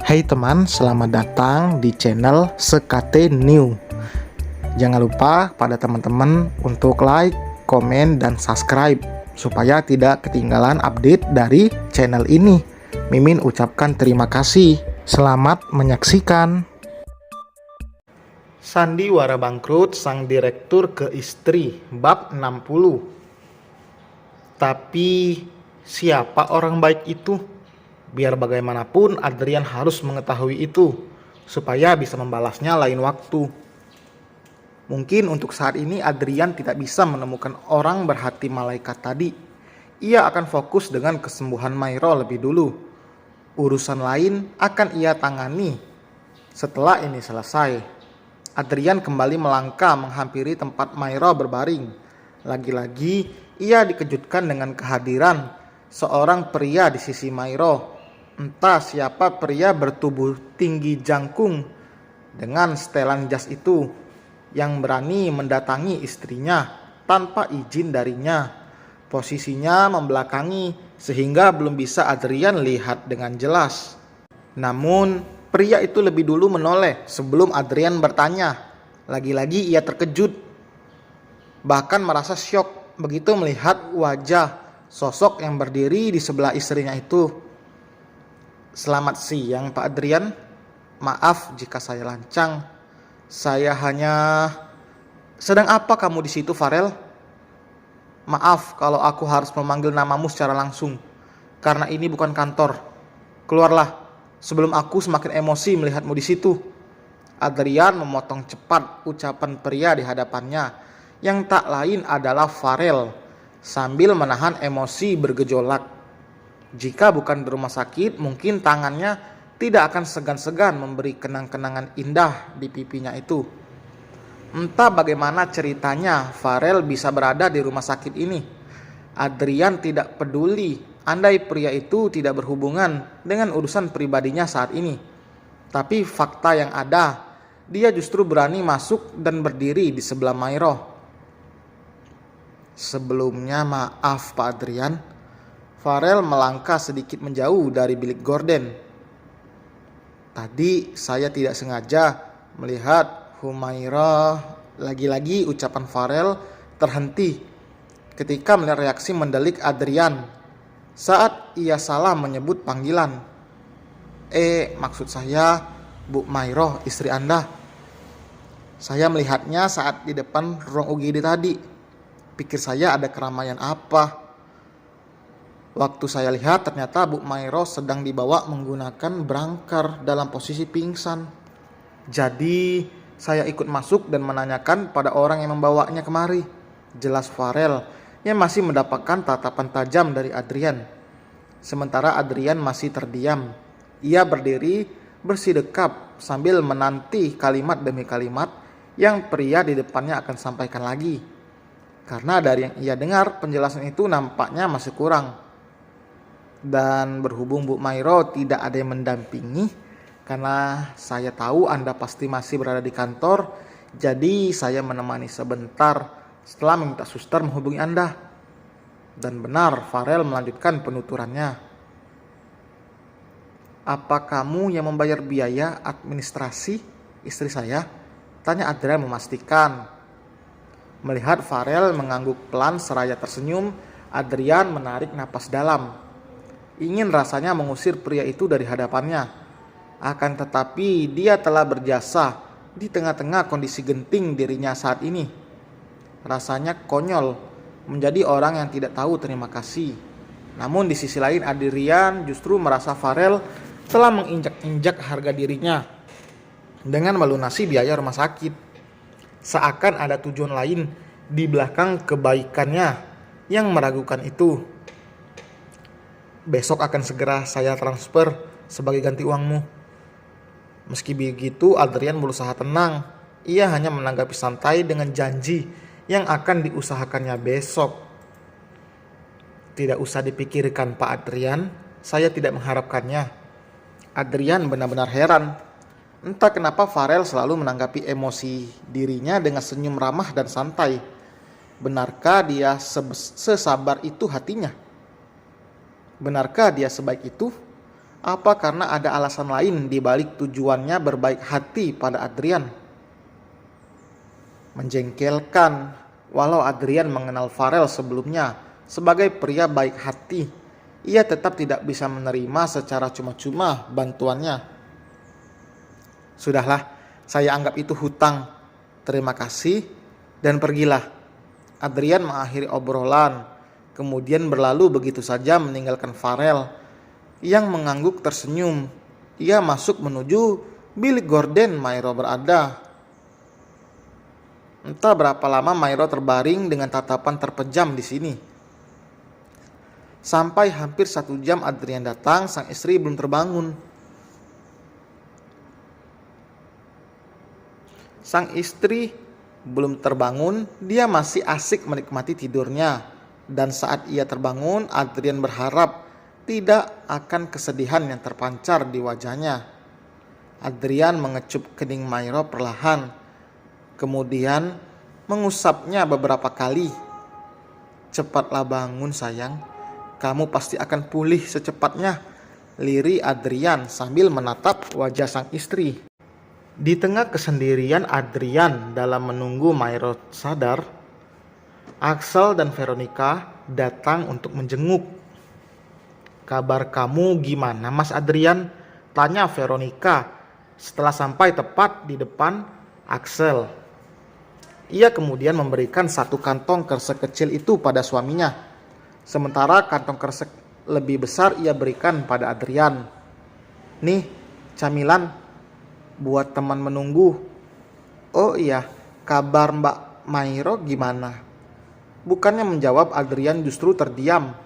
Hai teman, selamat datang di channel Sekate New. Jangan lupa pada teman-teman untuk like, komen, dan subscribe supaya tidak ketinggalan update dari channel ini. Mimin ucapkan terima kasih. Selamat menyaksikan. Sandiwara bangkrut sang direktur ke istri, bab 60. Tapi siapa orang baik itu? Biar bagaimanapun Adrian harus mengetahui itu supaya bisa membalasnya lain waktu. Mungkin untuk saat ini Adrian tidak bisa menemukan orang berhati malaikat tadi. Ia akan fokus dengan kesembuhan Mairo lebih dulu. Urusan lain akan ia tangani setelah ini selesai. Adrian kembali melangkah menghampiri tempat Mairo berbaring. Lagi-lagi ia dikejutkan dengan kehadiran seorang pria di sisi Mairo. Entah siapa pria bertubuh tinggi jangkung dengan setelan jas itu yang berani mendatangi istrinya tanpa izin darinya. Posisinya membelakangi sehingga belum bisa Adrian lihat dengan jelas. Namun pria itu lebih dulu menoleh sebelum Adrian bertanya. Lagi-lagi ia terkejut, bahkan merasa syok begitu melihat wajah sosok yang berdiri di sebelah istrinya itu. Selamat siang Pak Adrian, maaf jika saya lancang. Saya hanya... Sedang apa kamu di situ, Farel? Maaf kalau aku harus memanggil namamu secara langsung, karena ini bukan kantor. Keluarlah, sebelum aku semakin emosi melihatmu di situ. Adrian memotong cepat ucapan pria di hadapannya, yang tak lain adalah Farel, sambil menahan emosi bergejolak. Jika bukan di rumah sakit, mungkin tangannya tidak akan segan-segan memberi kenang-kenangan indah di pipinya itu. Entah bagaimana ceritanya Farel bisa berada di rumah sakit ini. Adrian tidak peduli andai pria itu tidak berhubungan dengan urusan pribadinya saat ini. Tapi fakta yang ada, dia justru berani masuk dan berdiri di sebelah Mairo. Sebelumnya maaf Pak Adrian. Farel melangkah sedikit menjauh dari bilik gorden. Tadi saya tidak sengaja melihat Humaira. Lagi-lagi ucapan Farel terhenti ketika melihat reaksi mendelik Adrian saat ia salah menyebut panggilan. Maksud saya Bu Mairo, istri Anda. Saya melihatnya saat di depan ruang UGD tadi. Pikir saya ada keramaian apa. Waktu saya lihat ternyata Bu Mairo sedang dibawa menggunakan brangkar dalam posisi pingsan. Jadi saya ikut masuk dan menanyakan pada orang yang membawanya kemari. Jelas Farel yang masih mendapatkan tatapan tajam dari Adrian. Sementara Adrian masih terdiam. Ia berdiri bersidekap sambil menanti kalimat demi kalimat yang pria di depannya akan sampaikan lagi. Karena dari yang ia dengar penjelasan itu nampaknya masih kurang. Dan berhubung Bu Mairo tidak ada yang mendampingi, karena saya tahu Anda pasti masih berada di kantor, jadi saya menemani sebentar setelah meminta suster menghubungi Anda. Dan benar, Farel melanjutkan penuturannya. Apa kamu yang membayar biaya administrasi istri saya? Tanya Adrian memastikan. Melihat Farel mengangguk pelan seraya tersenyum, Adrian menarik napas dalam. Ingin rasanya mengusir pria itu dari hadapannya. Akan tetapi dia telah berjasa di tengah-tengah kondisi genting dirinya saat ini. Rasanya konyol menjadi orang yang tidak tahu terima kasih. Namun di sisi lain Adrian justru merasa Farel telah menginjak-injak harga dirinya dengan melunasi biaya rumah sakit. Seakan ada tujuan lain di belakang kebaikannya yang meragukan itu. Besok akan segera saya transfer sebagai ganti uangmu. Meski begitu, Adrian berusaha tenang. Ia hanya menanggapi santai dengan janji yang akan diusahakannya besok. Tidak usah dipikirkan Pak Adrian, saya tidak mengharapkannya. Adrian benar-benar heran. Entah kenapa Farel selalu menanggapi emosi dirinya dengan senyum ramah dan santai. Benarkah dia sesabar itu hatinya? Benarkah dia sebaik itu? Apa karena ada alasan lain di balik tujuannya berbaik hati pada Adrian? Menjengkelkan, walau Adrian mengenal Farel sebelumnya sebagai pria baik hati, ia tetap tidak bisa menerima secara cuma-cuma bantuannya. Sudahlah, saya anggap itu hutang. Terima kasih dan pergilah. Adrian mengakhiri obrolan, kemudian berlalu begitu saja meninggalkan Farel yang mengangguk tersenyum. Ia masuk menuju bilik gorden Mairo berada. Entah berapa lama Mairo terbaring dengan tatapan terpejam di sini. Sampai hampir 1 jam Adrian datang, sang istri belum terbangun. Sang istri belum terbangun, dia masih asik menikmati tidurnya. Dan saat ia terbangun, Adrian berharap tidak akan kesedihan yang terpancar di wajahnya. Adrian mengecup kening Mairo perlahan, kemudian mengusapnya beberapa kali. Cepatlah bangun sayang, kamu pasti akan pulih secepatnya, lirih Adrian sambil menatap wajah sang istri. Di tengah kesendirian Adrian dalam menunggu Mairo sadar, Axel dan Veronica datang untuk menjenguk. Kabar kamu gimana Mas Adrian? Tanya Veronica setelah sampai tepat di depan Axel. Ia kemudian memberikan 1 kantong kresek kecil itu pada suaminya. Sementara kantong kresek lebih besar ia berikan pada Adrian. Nih, camilan buat teman menunggu. Oh iya, kabar Mbak Mairo gimana? Bukannya menjawab, Adrian justru terdiam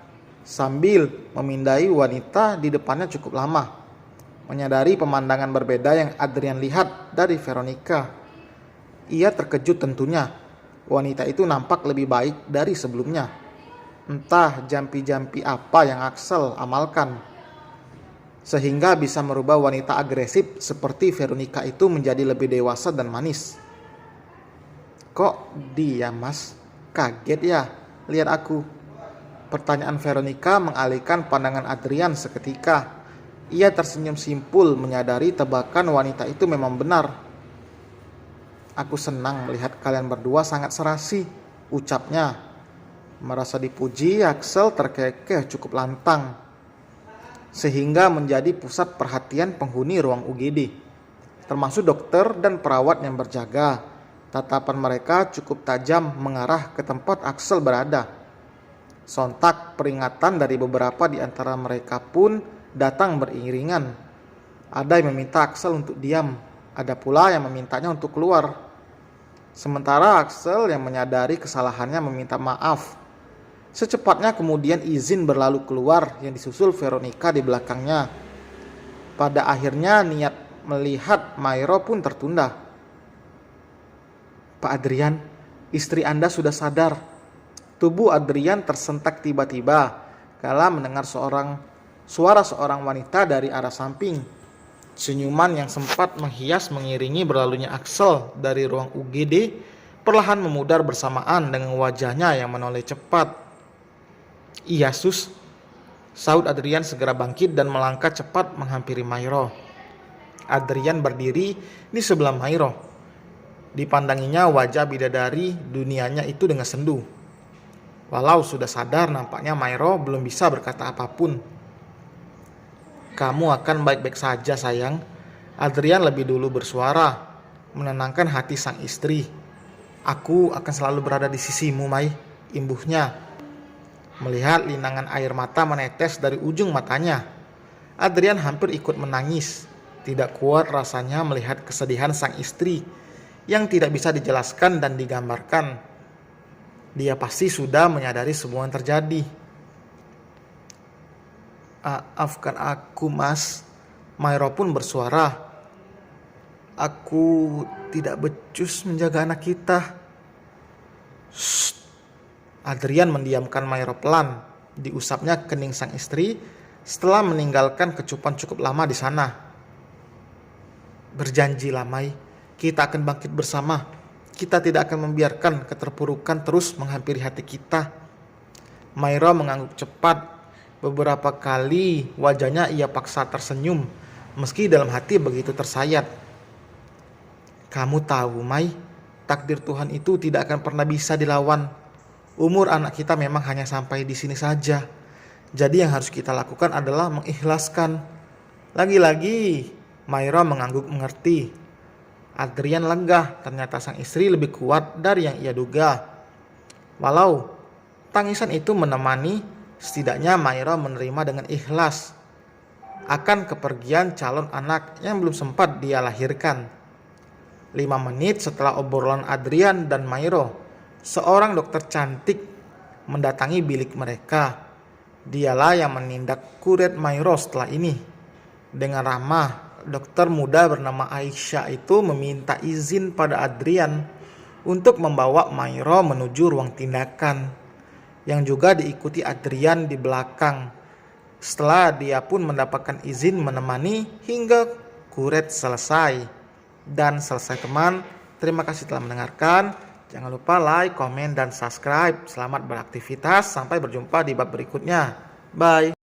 sambil memindai wanita di depannya cukup lama. Menyadari pemandangan berbeda yang Adrian lihat dari Veronica, ia terkejut tentunya. Wanita itu nampak lebih baik dari sebelumnya. Entah jampi-jampi apa yang Axel amalkan sehingga bisa merubah wanita agresif seperti Veronica itu menjadi lebih dewasa dan manis. Kok dia Mas? Kaget ya lihat aku? Pertanyaan Veronica mengalihkan pandangan Adrian seketika. Ia tersenyum simpul menyadari tebakan wanita itu memang benar. Aku senang melihat kalian berdua sangat serasi, ucapnya. Merasa dipuji, Axel terkekeh cukup lantang, sehingga menjadi pusat perhatian penghuni ruang UGD, termasuk dokter dan perawat yang berjaga. Tatapan mereka cukup tajam mengarah ke tempat Axel berada. Sontak peringatan dari beberapa di antara mereka pun datang beriringan. Ada yang meminta Axel untuk diam, ada pula yang memintanya untuk keluar. Sementara Axel yang menyadari kesalahannya meminta maaf. Secepatnya kemudian izin berlalu keluar yang disusul Veronica di belakangnya. Pada akhirnya niat melihat Mairo pun tertunda. Pak Adrian, istri Anda sudah sadar. Tubuh Adrian tersentak tiba-tiba kala mendengar suara seorang wanita dari arah samping. Senyuman yang sempat menghias mengiringi berlalunya Axel dari ruang UGD perlahan memudar bersamaan dengan wajahnya yang menoleh cepat. Iya sus, saut Adrian segera bangkit dan melangkah cepat menghampiri Mairo. Adrian berdiri di sebelah Mairo. Dipandanginya wajah bidadari dunianya itu dengan sendu. Walau sudah sadar, nampaknya Mairo belum bisa berkata apapun. Kamu akan baik-baik saja sayang. Adrian lebih dulu bersuara, menenangkan hati sang istri. Aku akan selalu berada di sisimu, Mai, imbuhnya. Melihat linangan air mata menetes dari ujung matanya, Adrian hampir ikut menangis. Tidak kuat rasanya melihat kesedihan sang istri yang tidak bisa dijelaskan dan digambarkan. Dia pasti sudah menyadari semua yang terjadi. Maafkan aku Mas, Mairo pun bersuara. Aku tidak becus menjaga anak kita. Shh. Adrian mendiamkan Mairo pelan. Diusapnya kening sang istri setelah meninggalkan kecupan cukup lama di sana. Berjanjilah Mai, kita akan bangkit bersama. Kita tidak akan membiarkan keterpurukan terus menghampiri hati kita. Mairo mengangguk cepat. Beberapa kali wajahnya ia paksa tersenyum, meski dalam hati begitu tersayat. Kamu tahu, Mai, takdir Tuhan itu tidak akan pernah bisa dilawan. Umur anak kita memang hanya sampai di sini saja. Jadi yang harus kita lakukan adalah mengikhlaskan. Lagi-lagi, Mairo mengangguk mengerti. Adrian lega, ternyata sang istri lebih kuat dari yang ia duga. Walau tangisan itu menemani, setidaknya Mairo menerima dengan ikhlas akan kepergian calon anak yang belum sempat dia lahirkan. 5 menit setelah obrolan Adrian dan Mairo, seorang dokter cantik mendatangi bilik mereka. Dialah yang menindak kuret Mairo setelah ini. Dengan ramah, dokter muda bernama Aisyah itu meminta izin pada Adrian untuk membawa Mairo menuju ruang tindakan, yang juga diikuti Adrian di belakang. Setelah dia pun mendapatkan izin menemani hingga kuret selesai. Dan selesai teman, terima kasih telah mendengarkan. Jangan lupa like, komen, dan subscribe. Selamat beraktivitas, sampai berjumpa di bab berikutnya. Bye.